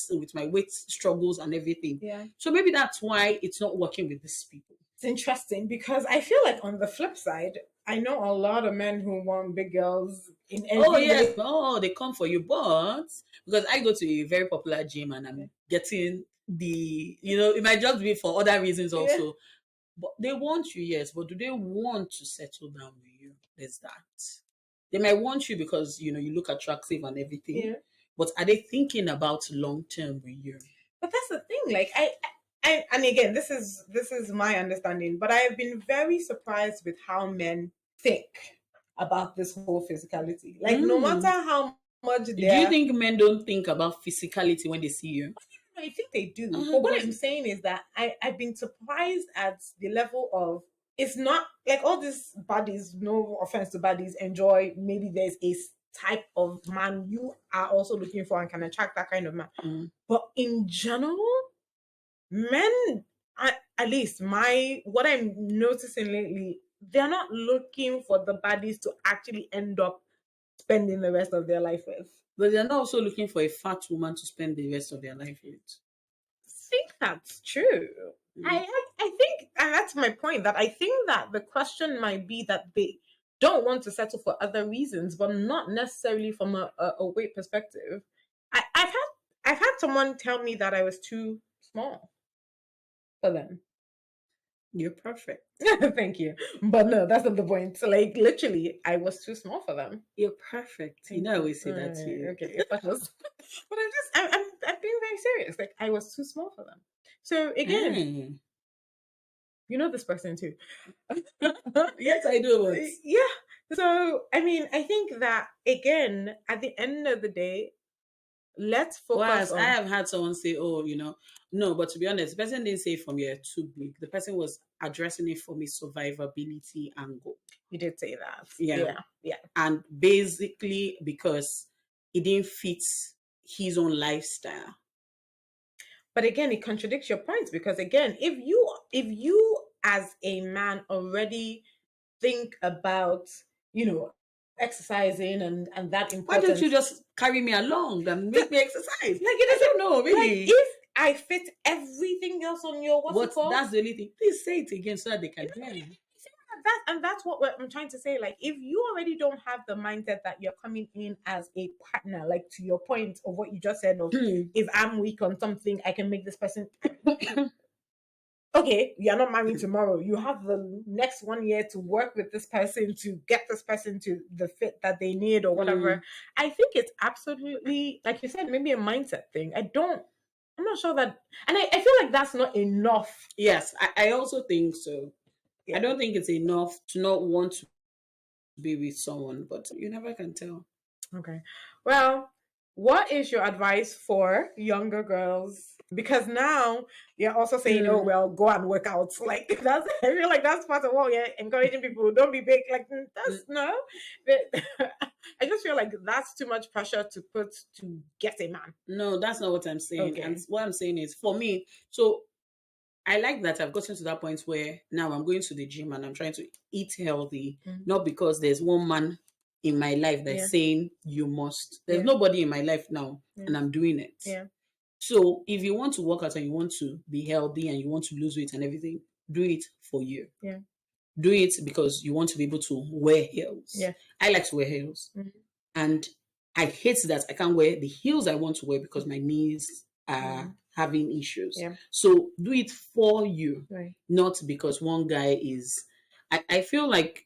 struggles and everything. So maybe that's why it's not working with these people. It's interesting because I feel like on the flip side, I know a lot of men who want big girls in every way. They come for you, but because I go to a very popular gym and I'm getting it might just be for other reasons also. But they want you, yes, but do they want to settle down with you? There's that. They might want you because you look attractive and everything. But are they thinking about long term with you? But that's the thing. Like and again, this is my understanding, but I have been very surprised with how men think about this whole physicality. Like no matter how much do you think men don't think about physicality when they see you? I think they do. But what I'm saying is that I've been surprised at the level of, it's not like all these bodies, no offense to bodies, enjoy, maybe there's a type of man you are also looking for and can attract that kind of man. But in general, men, at least what I'm noticing lately, they're not looking for the bodies to actually end up spending the rest of their life with. But they're not also looking for a fat woman to spend the rest of their life with. I think that's true. I think, and that's my point, that I think that the question might be that they don't want to settle for other reasons, but not necessarily from a weight perspective. I've had someone tell me that I was too small for them. You're perfect. Thank you. But no, that's not the point. So, like, literally, I was too small for them. You're perfect. I always say that to you. Okay, but I'm being very serious. Like, I was too small for them. So again, you know this person too. Yes, I do. Yeah. So I mean, I think that again, at the end of the day, let's focus on. I have had someone say, "Oh, no," but to be honest, the person didn't say from you're too big. The person was addressing it from a survivability angle. You did say that. Yeah. And basically because it didn't fit his own lifestyle. But again, it contradicts your points because again, if you as a man already think about, exercising and that important. Why don't you just carry me along and make me exercise? Like, it doesn't know, really. Like, if I fit everything else on your that's the only thing. Please say it again so that they can hear you. That's what I'm trying to say. Like, if you already don't have the mindset that you're coming in as a partner, like to your point of what you just said of if I'm weak on something, I can make this person. Okay, you're not married tomorrow. You have the next 1 year to work with this person to get this person to the fit that they need or whatever. I think it's absolutely, like you said, maybe a mindset thing. I don't I'm not sure that, and I feel like that's not enough. Yes, I also think so. Yeah. I don't think it's enough to not want to be with someone, but you never can tell. Okay. Well, what is your advice for younger girls? Because now you're also saying, oh, well, go and work out. Like, that's, I feel like that's part of what you're encouraging people. Don't be big. Like, that's no. I just feel like that's too much pressure to put to get a man. No, that's not what I'm saying. Okay. And what I'm saying is, for me, so I like that I've gotten to that point where now I'm going to the gym and I'm trying to eat healthy, not because there's one man in my life that's saying you must. There's nobody in my life now and I'm doing it. Yeah. So if you want to work out and you want to be healthy and you want to lose weight and everything, do it for you. Yeah. Do it because you want to be able to wear heels. Yeah. I like to wear heels. And I hate that I can't wear the heels I want to wear because my knees are having issues. Yeah. So do it for you, not because one guy is. I feel like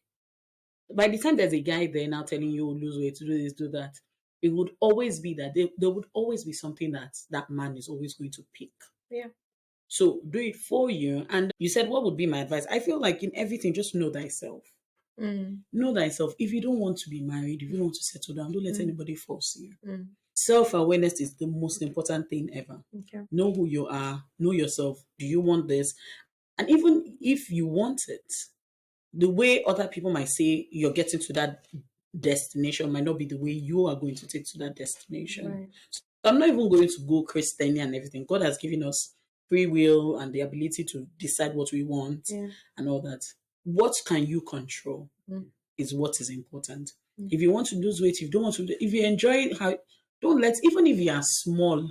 by the time there's a guy there now telling you lose weight, do this, do that, it would always be that there would always be something that man is always going to pick. Yeah. So do it for you. And you said, what would be my advice? I feel like in everything, just know thyself. Know thyself. If you don't want to be married, if you don't want to settle down, don't let anybody force you. Self-awareness is the most important thing ever. Okay. Know who you are. Know yourself. Do you want this? And even if you want it, the way other people might say you're getting to that destination might not be the way you are going to take to that destination. Right. So I'm not even going to go Christian and everything. God has given us free will and the ability to decide what we want and all that. What can you control is what is important. If you want to lose weight, if you don't want to, if you enjoy how, don't let, even if you are small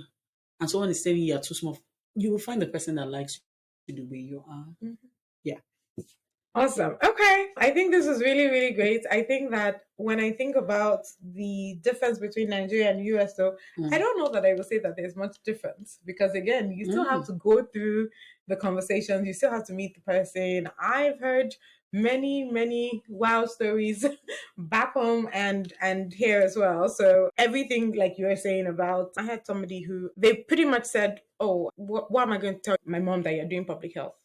and someone is telling you are too small, you will find the person that likes you the way you are. Yeah. Awesome. Okay. I think this is really, really great. I think that when I think about the difference between Nigeria and US, though, I don't know that I will say that there's much difference because, again, you still have to go through the conversations. You still have to meet the person. I've heard many, many wild stories back home and here as well. So everything like you were saying about, I had somebody who they pretty much said, oh, what am I going to tell my mom that you're doing public health?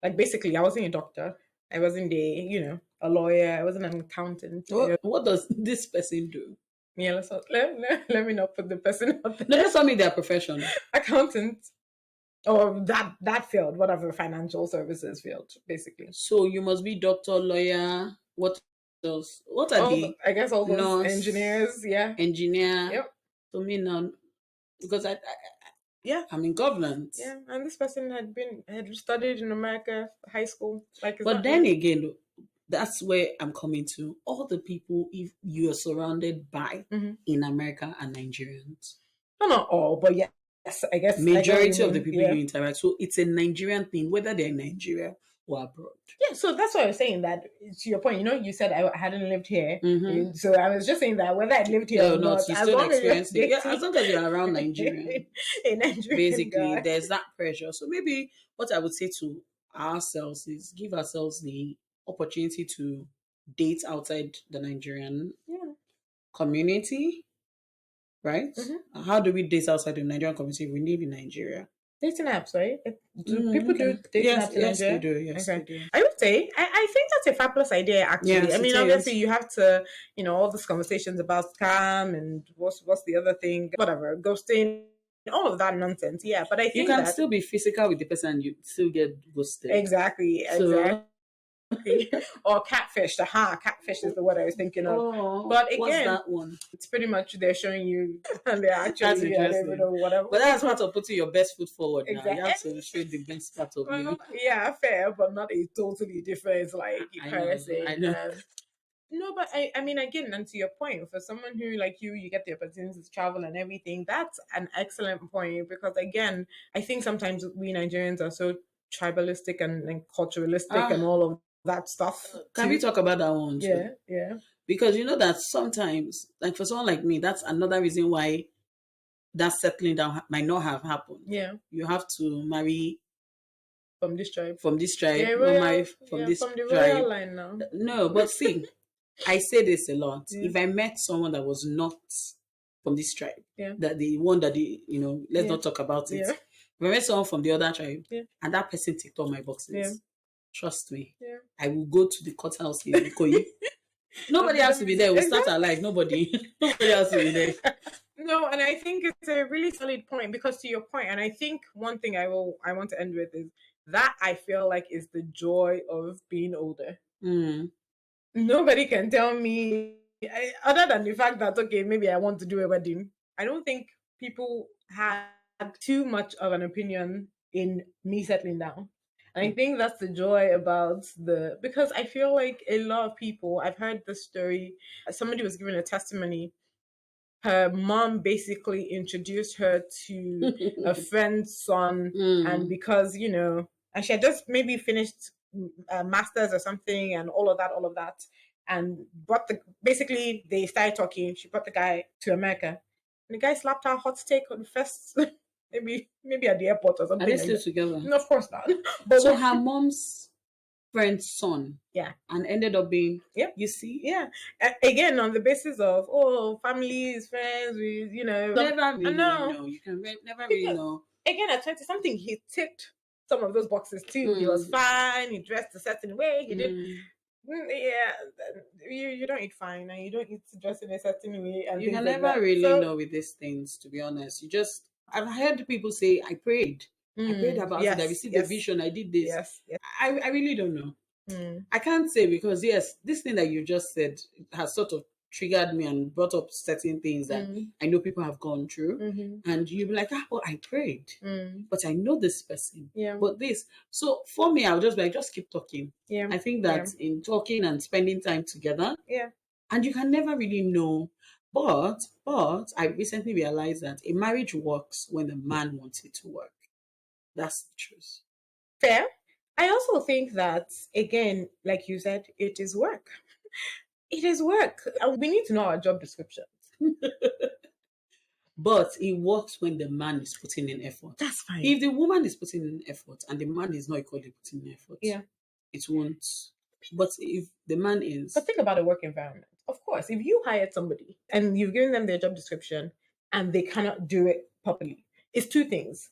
Like, basically, I wasn't a doctor. I wasn't a lawyer. I wasn't an accountant. What does this person do? Yeah, let me not put the person out there. No, just tell me their profession. Accountant. Or that field, whatever, financial services field, basically. So you must be doctor, lawyer. What else? What are I guess all those engineers, engineer. Yep. To me now, because I'm in governance. Yeah, and this person had studied in America, high school. But then again, that's where I'm coming to. All the people if you are surrounded by in America are Nigerians. No, not all, but yes, I guess majority of the people you interact. So it's a Nigerian thing, whether they're in Nigeria or abroad. Yeah, so that's why I was saying that to your point. You said I hadn't lived here, so I was just saying that whether I lived here or not, you still experience it. Yeah, as long as you're around Nigeria, basically, there's that pressure. So maybe what I would say to ourselves is give ourselves the opportunity to date outside the Nigerian community. Right? How do we date outside the Nigerian community if we live in Nigeria? Dating apps, right? Do people do dating apps in Nigeria? Yes, they do. Yes, they do. I would say, I think that's a fabulous idea, actually. Yes, I mean, obviously, you have to, all these conversations about scam and what's the other thing, whatever, ghosting, all of that nonsense. Yeah, but I think you can still be physical with the person and you still get ghosted. Exactly. Or catfish. Catfish is the word I was thinking of. But again, what's that one? It's pretty much they're showing you and they're actually whatever. But that's part of putting your best foot forward. Exactly. Now. You have to show the best part of you. Yeah, fair, but not a totally different person. I know. No, but I mean, again, and to your point, for someone who like you get the opportunity to travel and everything, that's an excellent point because, again, I think sometimes we Nigerians are so tribalistic and culturalistic and all of that stuff. Can we talk about that one too? Yeah. Because that sometimes, like for someone like me, that's another reason why that settling down might not have happened. Yeah. You have to marry from this tribe. Yeah, marry from this from the tribe. royal line now. No, but see, I say this a lot. Yeah. If I met someone that was not from this tribe. Yeah. That the one that let's Yeah. not talk about it. Yeah. If I met someone from the other tribe, Yeah. and that person ticked all my boxes, Yeah. trust me, Yeah. I will go to the courthouse in Ikoyi. Nobody has to be there. We'll start our life. Nobody has to be there. No, and I think it's a really solid point, because to your point, and I think one thing I want to end with is that I feel like is the joy of being older. Nobody can tell me, other than the fact that, okay, maybe I want to do a wedding. I don't think people had too much of an opinion in me settling down. And I think that's the joy about because I feel like a lot of people, I've heard this story, somebody was giving a testimony. Her mom basically introduced her to a friend's son, and because, and she had just maybe finished a master's or something, and all of that, and basically they started talking. She brought the guy to America, and the guy slapped her hot steak on the first, maybe at the airport or something. Are they still together? No, of course not. But so her mom's friend's son, and ended up being, you see, again, on the basis of families, friends, with never really know. You can never really know. Again, at 20 something, he ticked some of those boxes too. He was fine. He dressed a certain way. He did. You don't eat fine, and you don't eat dress in a certain way, and you can never really know with these things. To be honest, I've heard people say, I prayed about it. I received a vision. I did this. Yes. I really don't know. I can't say, because yes, this thing that you just said has sort of triggered me and brought up certain things that I know people have gone through, and you'll be like, well, I prayed, but I know this person, but this. So for me, I'll just be like, just keep talking. I think that in talking and spending time together, and you can never really know. But I recently realized that a marriage works when the man wants it to work. That's the truth. Fair. I also think that, again, like you said, it is work. It is work. And we need to know our job descriptions. But it works when the man is putting in effort. That's fine. If the woman is putting in effort and the man is not equally putting in effort, it won't. But if the man is... But think about a work environment. Of course, if you hired somebody and you've given them their job description and they cannot do it properly, it's two things.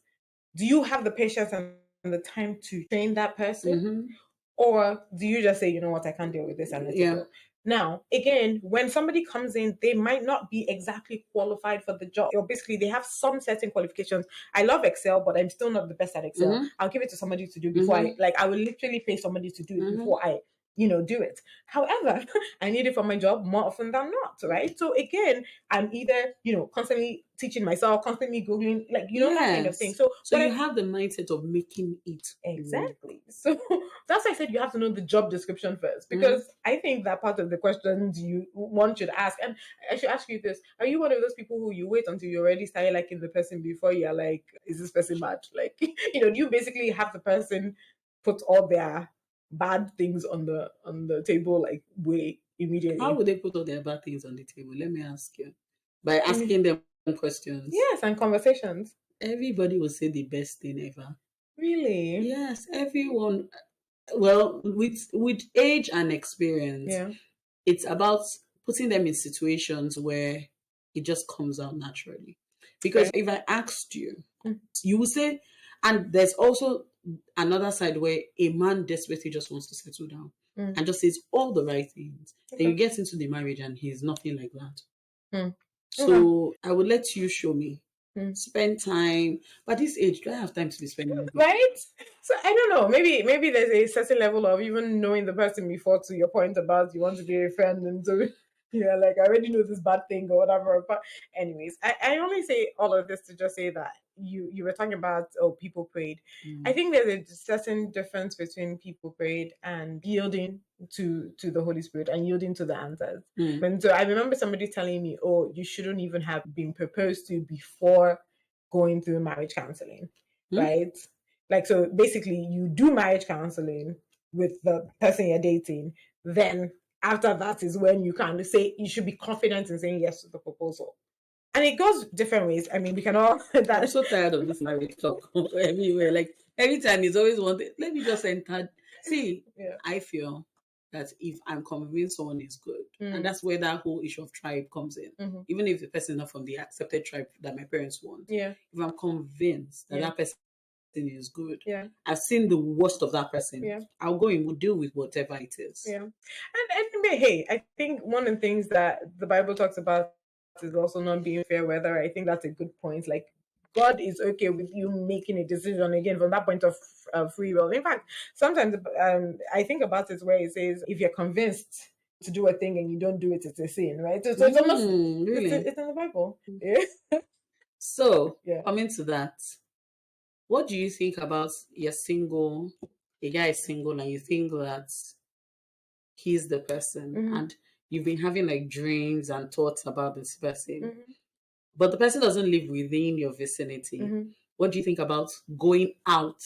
Do you have the patience and the time to train that person? Or do you just say, you know what, I can't deal with this and let it go? Now, again, when somebody comes in, they might not be exactly qualified for the job. Or basically, they have some certain qualifications. I love Excel, but I'm still not the best at Excel. I'll give it to somebody to do before I will literally pay somebody to do it before I do it. However, I need it for my job more often than not, right? So again, I'm either, constantly teaching myself, constantly Googling, that kind of thing. So you have the mindset of making it. Exactly. So that's why I said you have to know the job description first, because I think that part of the questions one should ask, and I should ask you this: are you one of those people who you wait until you already started liking the person before you're like, is this person bad? Like, do you basically have the person put all their bad things on the table, like, way immediately? How would they put all their bad things on the table? Let me ask you. By asking them questions. Yes, and conversations. Everybody will say the best thing ever. Really? Yes, everyone. Well, with age and experience, it's about putting them in situations where it just comes out naturally. Because if I asked you, you would say, and there's also another side where a man desperately just wants to settle down and just says all the right things. Then you get into the marriage and he's nothing like that. So I would let you show me. Spend time. But this age, do I have time to be spending? Right? So I don't know. Maybe there's a certain level of even knowing the person before, to your point about you want to be a friend, and so like, I already know this bad thing or whatever. But anyways, I only say all of this to just say that you were talking about, people prayed. I think there's a certain difference between people prayed and yielding to the Holy Spirit and yielding to the answers. And so I remember somebody telling me, you shouldn't even have been proposed to before going through marriage counseling, right? Like, so basically you do marriage counseling with the person you're dating, then after that is when you kind of say, you should be confident in saying yes to the proposal. And it goes different ways. I mean, we can all... I'm so tired of this marriage talk everywhere. Like, every time it's always one thing. Let me just enter. See, I feel that if I'm convinced someone is good, and that's where that whole issue of tribe comes in. Even if the person is not from the accepted tribe that my parents want, if I'm convinced that that person is good, I've seen the worst of that person, I'll go and we'll deal with whatever it is. And hey, I think one of the things that the Bible talks about is also not being fair weather. I think that's a good point. Like, God is okay with you making a decision again from that point of free will. In fact, sometimes I think about it where it says, if you're convinced to do a thing and you don't do it, it's a sin, right? So it's almost really? it's in the Bible. So coming to that, what do you think about you're single, a guy is single, and you think that he's the person, and you've been having like dreams and thoughts about this person, but the person doesn't live within your vicinity? What do you think about going out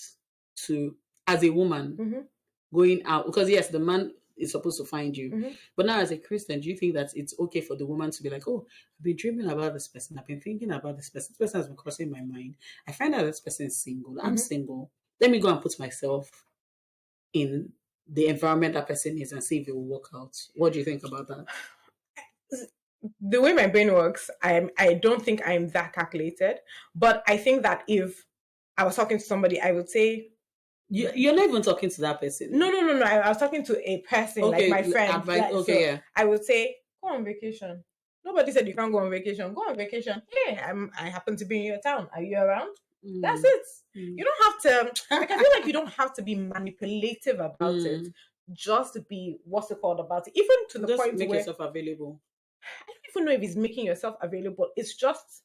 to, as a woman, going out? Because yes, the man is supposed to find you, but now as a Christian, do you think that it's okay for the woman to be like, oh, I've been dreaming about this person, I've been thinking about this person has been crossing my mind, I find out this person is single, I'm single, let me go and put myself in the environment that person is and see if it will work out? What do you think about that? The way my brain works, I don't think I'm that calculated, but I think that if I was talking to somebody, I would say, you're not even talking to that person. No. I was talking to a person, like my friend. I would say, go on vacation. Nobody said you can't go on vacation. Go on vacation. Hey, I happen to be in your town. Are you around? That's it. You don't have to. Like, I feel like you don't have to be manipulative about it. Just be what's it called about it. Even to the just point make where yourself available. I don't even know if it's making yourself available. It's just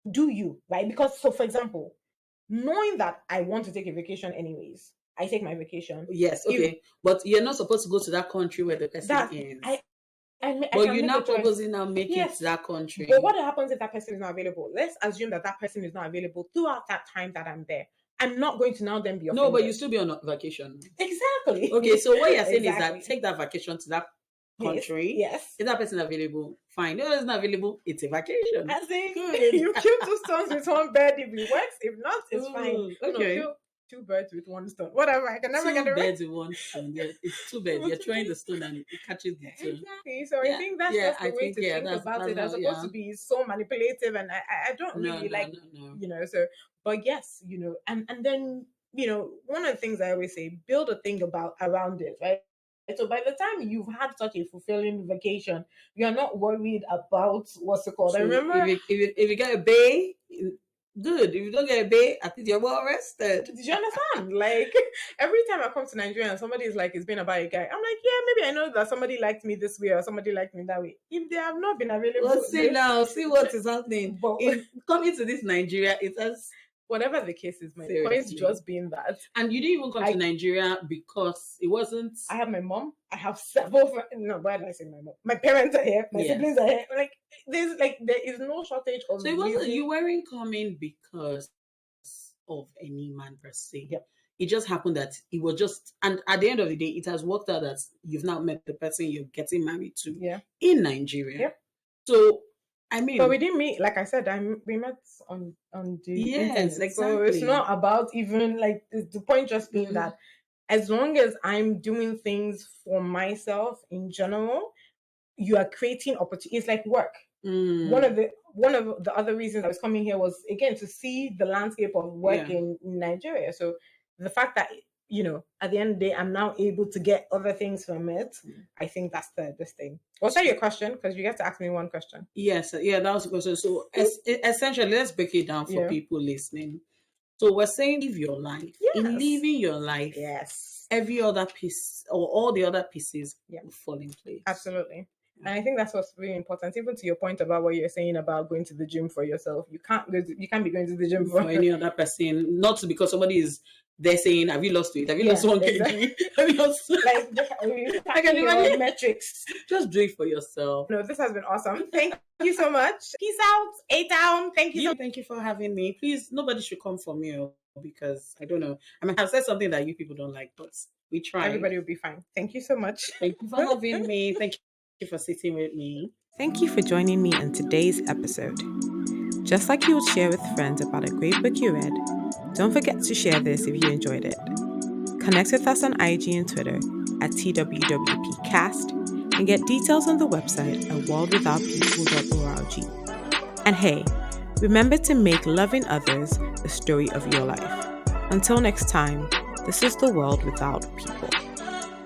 do you, right? Because for example, knowing that I want to take a vacation anyways, I take my vacation. Yes, okay. But you're not supposed to go to that country where the person is. But you're not proposing now make it to that country. But what happens if that person is not available? Let's assume that that person is not available throughout that time that I'm there. I'm not going to now then be offended. No, but you still be on vacation. Exactly. Okay, so what you're saying is that take that vacation to that country. Yes. Is that person available? Fine. No, it's not available. It's a vacation. I think you kill two stones with one bird. If it works, if not, it's fine. Okay. Kill two birds with one stone. Whatever. I can never get it right. Two birds with one stone. Yeah, it's two birds. You're throwing the stone and it catches the stone. Exactly. So I think that's just the way to think about it, as opposed to be so manipulative. And I don't really So, but yes, and then one of the things I always say, build a thing around it, right? So by the time you've had such a fulfilling vacation, you're not worried about what's it called. So I remember if you get a bay, good. If you don't get a bay, I think you're well rested. Did you understand? Like, every time I come to Nigeria and somebody is like, it's been about a guy, I'm like, yeah, maybe I know that somebody liked me this way or somebody liked me that way. If they have not been available, let's see now, see what is happening. But coming to this Nigeria, it has. Whatever the case is, my point just being that. And you didn't even come to Nigeria because it wasn't. I have my mom. I have several friends. No, why did I say my mom? My parents are here. My siblings are here. Like, there is no shortage of. So it wasn't. You weren't coming because of any man per se. Yep. It just happened that it was just, and at the end of the day, it has worked out that you've now met the person you're getting married to in Nigeria. Yep. So. I mean, but we didn't meet. Like I said, we met on the internet. Exactly. So it's not about even like the point. Just being that, as long as I'm doing things for myself in general, you are creating opportunities. It's like work. One of the other reasons I was coming here was again to see the landscape of work in Nigeria. So the fact that at the end of the day, I'm now able to get other things from it. I think that's this thing. Was that your question? Because you get to ask me one question. Yes, that was the question. So essentially, let's break it down for people listening. So we're saying live your life. Yes. In living your life, every other piece or all the other pieces will fall in place. Absolutely. And I think that's what's really important. Even to your point about what you're saying about going to the gym for yourself, you can't be going to the gym for any other person. Not because somebody is there saying, "Have you lost weight? Have you lost 1 kg? Have you lost?" I can imagine metrics. Just do it for yourself. No, this has been awesome. Thank you so much. Peace out. A-Town. Thank you. Thank you for having me. Please, nobody should come for me because I don't know. I mean, I've said something that you people don't like, but we try. Everybody will be fine. Thank you so much. Thank you for having me. Thank you for sitting with me. Thank you for joining me on today's episode. Just like you would share with friends about a great book you read, don't forget to share this if you enjoyed it. Connect with us on IG and Twitter at TWWP. podcast and get details on the website at worldwithoutpeople.org. And hey, remember to make loving others the story of your life. Until next time, this is The World Without People.